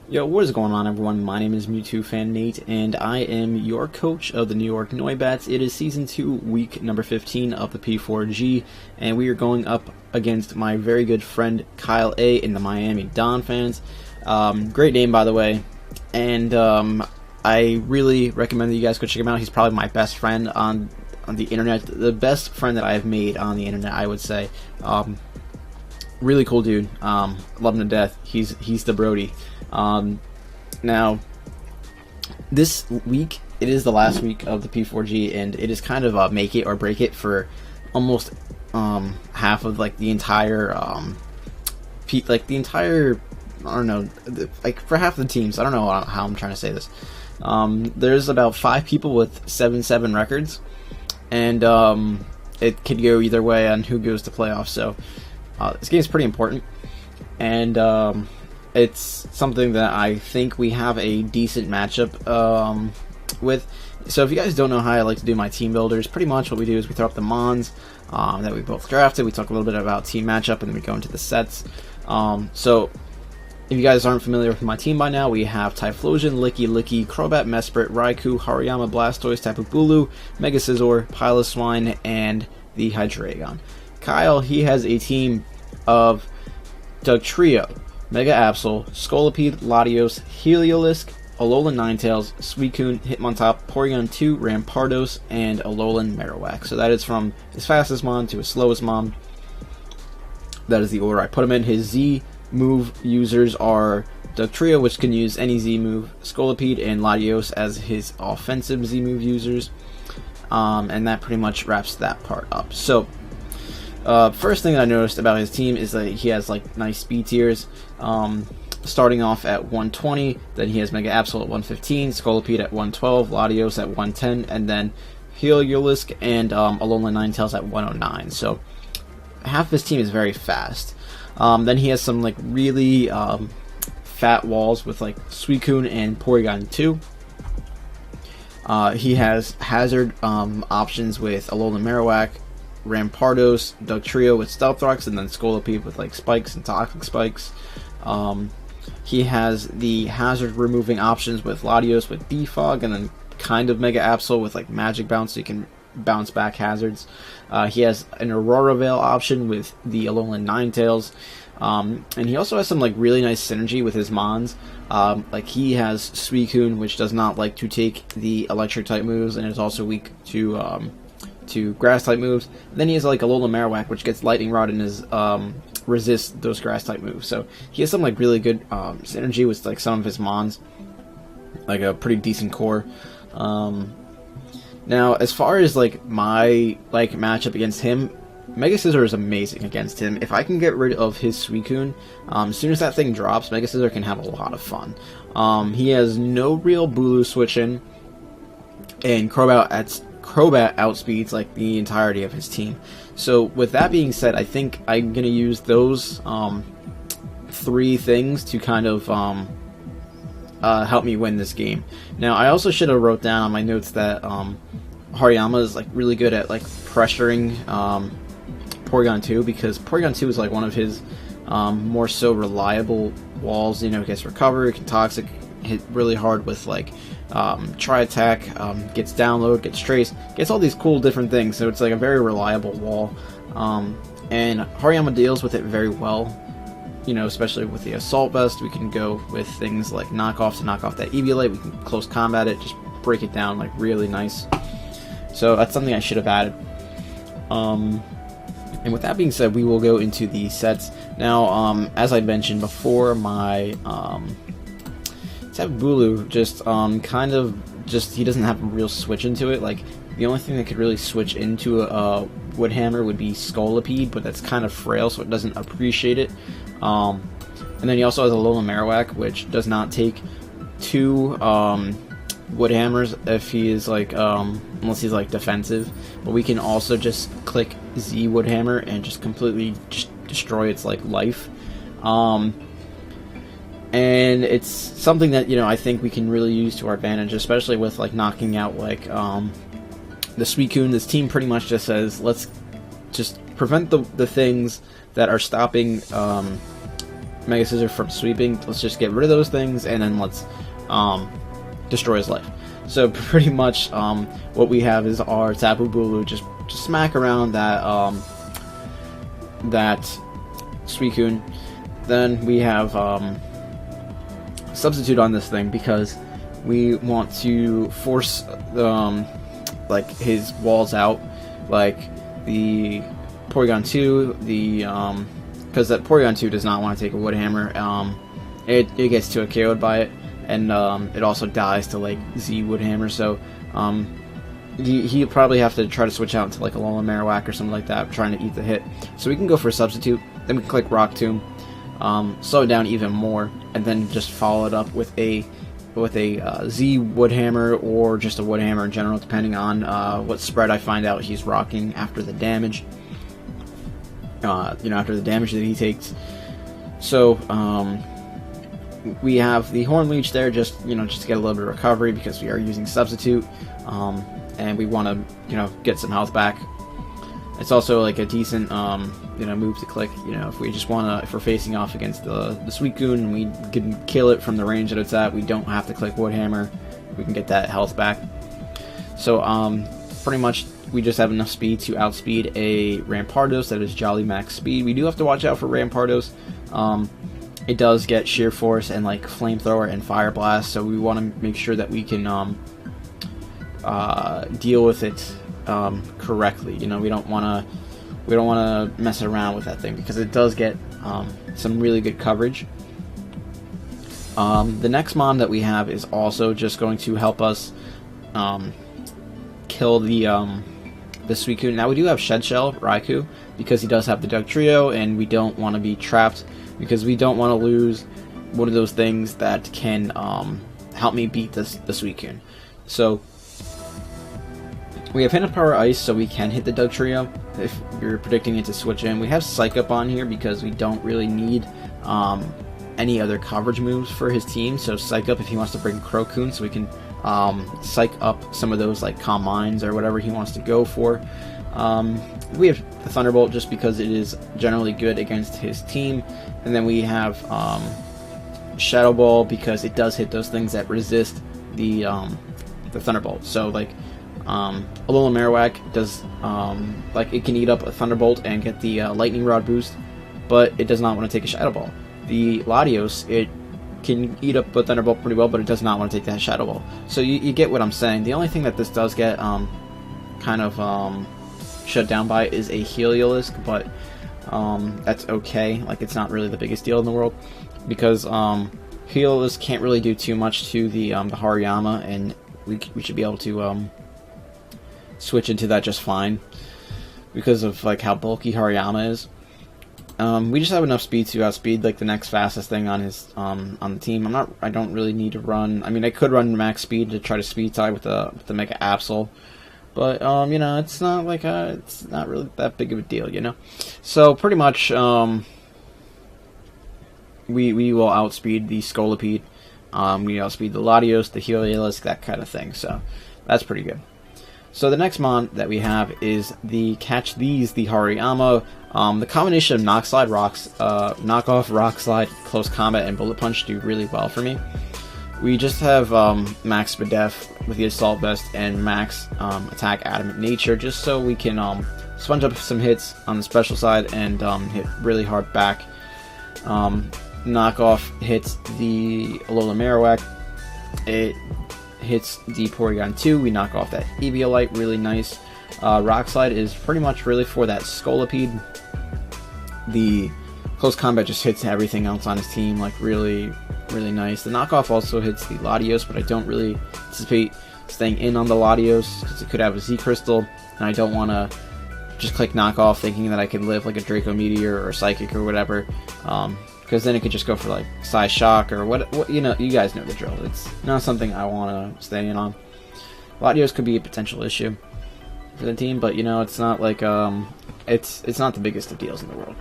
Yo, what is going on, everyone? My name is Mewtwo Fan Nate, and I am your coach of the New York Noibats. It is Season 2, Week number 15 of the P4G, and we are going up against my very good friend KyleAye in the Miami Donphans. Great name, by the way, and I really recommend that you guys go check him out. He's probably my best friend on the internet, the best friend that I have made on the internet, I would say. Really cool dude. Love him to death. He's the Brody. Now, this week, it is the last week of the P4G, and it is kind of make it or break it for almost half of like the entire I don't know, like for half the teams. I don't know how I'm trying to say this. There's about 5 people with 7-7 records, and it could go either way on who goes to playoffs. So this game is pretty important, and it's something that I think we have a decent matchup with. So if you guys don't know how I like to do my team builders, pretty much what we do is we throw up the mons that we both drafted. We talk a little bit about team matchup, and then we go into the sets. So if you guys aren't familiar with my team by now, we have Typhlosion, Licky, Crobat, Mesprit, Raikou, Hariyama, Blastoise, Tapu Bulu, Mega Scizor, Piloswine, and the Hydreigon. Kyle, he has a team of Dugtrio, Mega Absol, Scolipede, Latios, Heliolisk, Alolan Ninetales, Suicune, Hitmontop, Porygon 2, Rampardos, and Alolan Marowak. So that is from his fastest mon to his slowest mon. That is the order I put him in. His Z move users are Dugtrio, which can use any Z move, Scolipede, and Latios as his offensive Z move users. And that pretty much wraps that part up. So first thing I noticed about his team is that he has like nice speed tiers. Starting off at 120, then he has Mega Absol at 115, Scolipede at 112, Latios at 110, and then Heliolisk and Alolan Ninetales at 109. So half of his team is very fast. Then he has some like really fat walls with like Suicune and Porygon 2. He has hazard options with Alolan Marowak, Rampardos, Dugtrio with Stealth Rocks, and then Scolipede with like spikes and toxic spikes. He has the hazard removing options with Latios with Defog, and then kind of Mega Absol with like Magic Bounce, so you can bounce back hazards. He has an Aurora Veil option with the Alolan Ninetales, and he also has some like really nice synergy with his mons. Like he has Suicune, which does not like to take the electric type moves, and is also weak to grass type moves. And then he has like a Alolan Marowak, which gets Lightning Rod and is resist those grass type moves. So he has some like really good synergy with like some of his mons, like a pretty decent core. Now as far as like my like matchup against him, Mega Scizor is amazing against him. If I can get rid of his Suicune, as soon as that thing drops, Mega Scizor can have a lot of fun. He has no real Bulu switch in, and Crobat outspeeds like the entirety of his team. So with that being said, I think I'm gonna use those 3 things to kind of help me win this game. Now I also should have wrote down on my notes that Hariyama is like really good at like pressuring Porygon 2, because Porygon 2 is like one of his more so reliable walls. You know, it gets recover, it can toxic, hit really hard with like Tri Attack, gets download, gets trace, gets all these cool different things. So it's like a very reliable wall, and Hariyama deals with it very well. You know, especially with the Assault Vest, we can go with things like knockoff to knock off that Eviolite. We can close combat it, just break it down like really nice. So that's something I should have added. And with that being said, we will go into the sets now. As I mentioned before, my Tapu Bulu just kind of he doesn't have a real switch into it. Like the only thing that could really switch into a Wood Hammer would be Scolipede, but that's kind of frail, so it doesn't appreciate it. And then he also has a Alolan Marowak, which does not take 2 Wood Hammers if he is like unless he's like defensive. But we can also just click Z Wood Hammer and just completely destroy its like life. And it's something that, you know, I think we can really use to our advantage, especially with like knocking out like the Suicune. This team pretty much just says, let's just prevent the things that are stopping Mega Scissor from sweeping. Let's just get rid of those things, and then let's destroy his life. So pretty much what we have is our Tapu Bulu just smack around that that Suicune. Then we have Substitute on this thing because we want to force like his walls out, like the Porygon 2, because that Porygon 2 does not want to take a Wood Hammer. It gets to a KO'd by it, and it also dies to like Z Wood Hammer. So he'll probably have to try to switch out into like a Alolan Marowak or something like that, trying to eat the hit. So we can go for a Substitute. Then we can click Rock Tomb, slow it down even more, and then just follow it up with a Z Wood Hammer, or just a Wood Hammer in general, depending on what spread I find out he's rocking after the damage. After the damage that he takes. So we have the Horn Leech there, just to get a little bit of recovery because we are using Substitute, and we want to get some health back. It's also like a decent move to click. If we just if we're facing off against the Suicune and we can kill it from the range that it's at, we don't have to click Wood Hammer. We can get that health back. So pretty much we just have enough speed to outspeed a Rampardos that is Jolly Max speed. We do have to watch out for Rampardos. It does get Sheer Force and like Flamethrower and Fire Blast, so we want to make sure that we can deal with it correctly. We don't want to mess around with that thing because it does get some really good coverage. The next mon that we have is also just going to help us kill the Suicune. Now we do have Shed Shell Raikou because he does have the Doug Trio, and we don't want to be trapped because we don't want to lose one of those things that can help me beat the Suicune. So we have Hidden Power Ice, so we can hit the Doug Trio if you're predicting it to switch in. We have Psych Up on here because we don't really need any other coverage moves for his team. So Psych Up if he wants to bring Crocoon, so we can Psych Up some of those like Calm Minds or whatever he wants to go for. We have the Thunderbolt just because it is generally good against his team, and then we have Shadow Ball because it does hit those things that resist the Thunderbolt. So like Alolan Marowak does it can eat up a Thunderbolt and get the Lightning Rod boost, but it does not want to take a Shadow Ball. The Latios, it can eat up a Thunderbolt pretty well, but it does not want to take that Shadow Ball. So you get what I'm saying. The only thing that this does get kind of shut down by is a Heliolisk, but that's okay. Like, it's not really the biggest deal in the world because Heliolisk can't really do too much to the Hariyama, and we should be able to switch into that just fine because of like how bulky Hariyama is. We just have enough speed to outspeed like the next fastest thing on his on the team. I don't really need to run. I mean, I could run max speed to try to speed tie with the Mega Absol, but it's not like it's not really that big of a deal, So pretty much we will outspeed the Scolipede. We outspeed the Latios, the Heliolisk, that kind of thing. So that's pretty good. So the next mon that we have is the Catch These, the Hariyama. The combination of Knock Slide, Knockoff, Rock Slide, Close Combat, and Bullet Punch do really well for me. We just have Max Spadef with the Assault Vest and Max Attack Adamant Nature, just so we can sponge up some hits on the special side and hit really hard back. Knockoff hits the Alolan Marowak. It hits the Porygon 2. We knock off that Eviolite, really nice. Rock Slide is pretty much really for that Scolipede. The Close Combat just hits everything else on his team, like really, really nice. The knockoff also hits the Latios, but I don't really anticipate staying in on the Latios because it could have a Z Crystal, and I don't want to just click knockoff thinking that I can live like a Draco Meteor or Psychic or whatever, because then it could just go for like Psy Shock or what you guys know the drill. It's not something I want to stay in on. Latios could be a potential issue for the team, but it's not like it's not the biggest of deals in the world.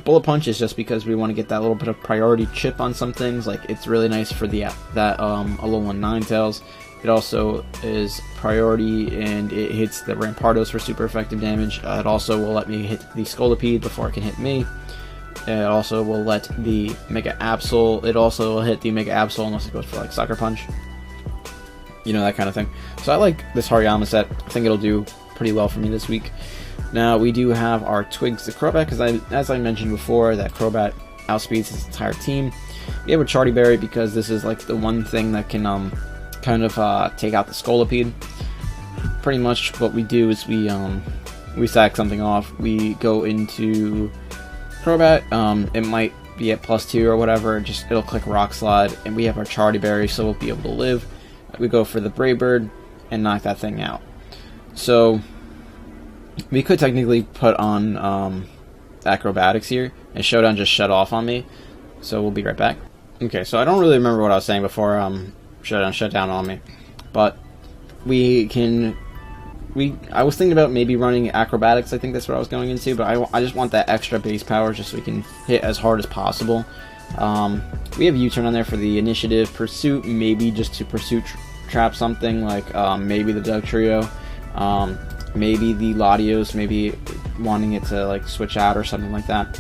Bullet Punch is just because we want to get that little bit of priority chip on some things. Like, it's really nice for that Alolan Ninetales. It also is priority, and it hits the Rampardos for super effective damage. It also will let me hit the Scolipede before it can hit me. It also will let the Mega Absol. It also will hit the Mega Absol unless it goes for like Sucker Punch. You know, that kind of thing. So I like this Hariyama set. I think it'll do pretty well for me this week. Now we do have our Twigs the Crobat, because as I mentioned before, that Crobat outspeeds his entire team. We have a Charty Berry because this is like the one thing that can kind of take out the Scolipede. Pretty much what we do is we sack something off. We go into Crobat. It might be at +2 or whatever. It'll click Rock Slide, and we have our Charty Berry, so we'll be able to live. We go for the Brave Bird and knock that thing out. So we could technically put on Acrobatics here, and Showdown just shut off on me. So we'll be right back. Okay, so I don't really remember what I was saying before Showdown shut down on me, but I was thinking about maybe running Acrobatics. I think that's what I was going into, but I just want that extra base power just so we can hit as hard as possible. We have U-Turn on there for the Initiative. Pursuit, maybe just to Pursuit trap something, like maybe the Doug Trio, maybe the Latios, maybe wanting it to like switch out or something like that.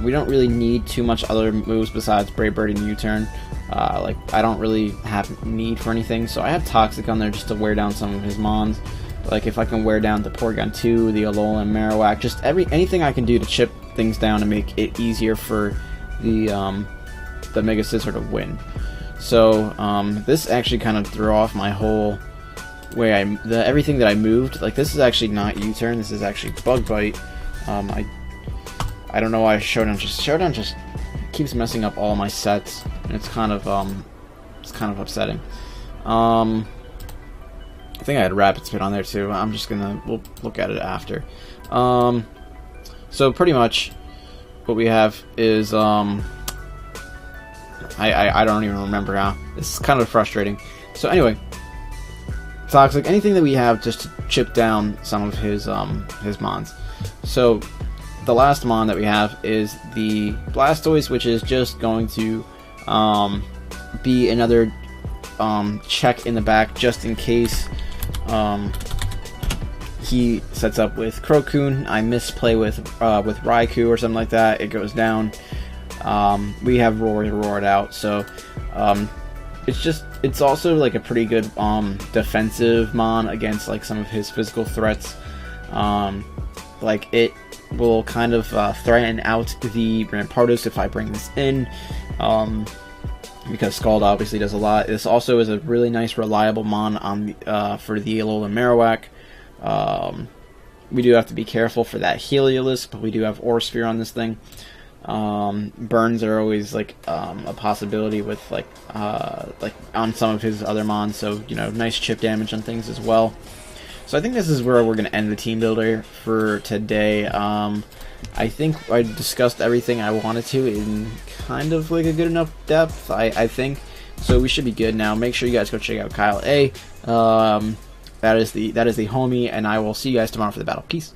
We don't really need too much other moves besides Brave Bird and U-Turn. Like, I don't really have need for anything, so I have Toxic on there just to wear down some of his Mons. Like, if I can wear down the Porygon 2, the Alolan, and Marowak, just anything I can do to chip things down and make it easier for the Mega Scizor to win. So, this actually kind of threw off my whole way everything that I moved. Like, this is actually not U-Turn, this is actually Bug Bite. I don't know why Showdown just keeps messing up all my sets, and it's kind of upsetting. I think I had Rapid Spin on there too. We'll look at it after. So pretty much what we have is I don't even remember now. It's kind of frustrating. So anyway, Toxic, anything that we have just to chip down some of his Mons. So the last Mon that we have is the Blastoise, which is just going to be another check in the back just in case he sets up with Crocoon. I misplay with Raikou or something like that. It goes down. We have Roared out, so it's also like a pretty good defensive Mon against like some of his physical threats. Like, it will kind of threaten out the Rampardos if I bring this in, because Scald obviously does a lot. This also is a really nice reliable Mon on for the Alolan Marowak. We do have to be careful for that Heliolisk, but we do have Aura Sphere on this thing. Burns are always like a possibility with like on some of his other Mons, so you know, nice chip damage on things as well. So I think this is where we're going to end the team builder for today. I think I discussed everything I wanted to in kind of like a good enough depth, I think. So we should be good now. Make sure you guys go check out KyleAye. That is the homie, and I will see you guys tomorrow for the battle. Peace.